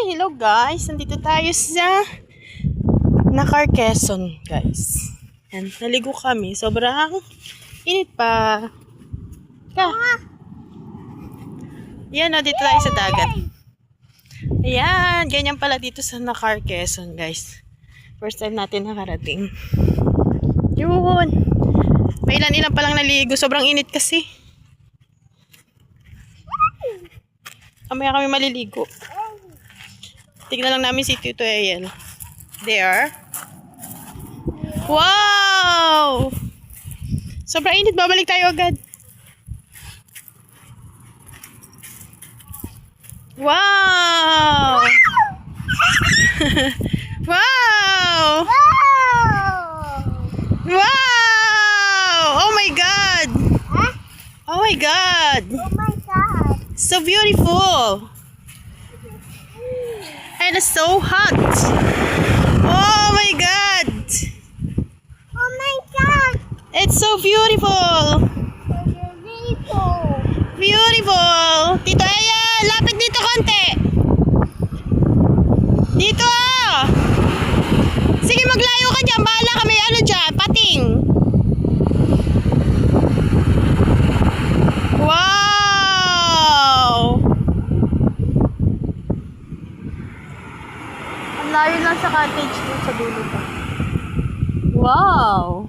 Hello guys, nandito tayo sa Nacar, Quezon guys. Yan, naligo kami. Sobrang init pa. Yan, dito tayo sa dagat. Ayan, ganyan pala dito sa Nacar, Quezon guys. First time natin nakarating. Yun. May ilan palang naligo. Sobrang init kasi. Mamaya kami maliligo. Tignan lang namin si Tito Eyel. There. Wow! Sobrang init. Babalik tayo agad. Wow! Wow! Wow! Oh my God! Oh my God! So beautiful! And it's so hot! Oh my God! Oh my God! It's so beautiful! Beautiful! Tito Eyel, lapit dito konti! Dito ah! Sige, maglayo ka dyan. Bahala ka, may ano dyan, pating. Wow! Ang layo lang sa cottage dun sa dulo pa. Wow!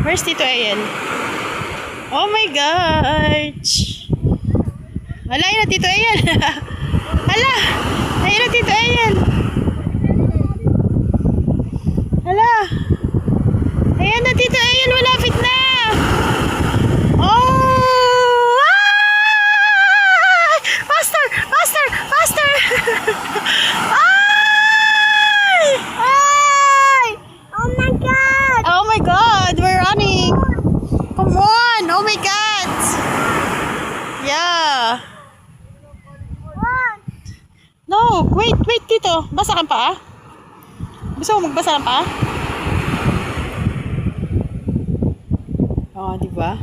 Where's Tito Eyel? Oh my gosh! Hala, yun na Tito Eyel! Hala! Ayun na Tito Eyel! Hala! Ayan na Tito Eyel! Malapit na! Oh! Ah! Faster! Faster! Faster! Ay! Ay! Oh my God! Oh my God! We're running! Come on! Oh my God! Yeah! No! Wait! Wait dito! Basa ka pa? Gusto mo magbasa ng pa? Oh, di ba?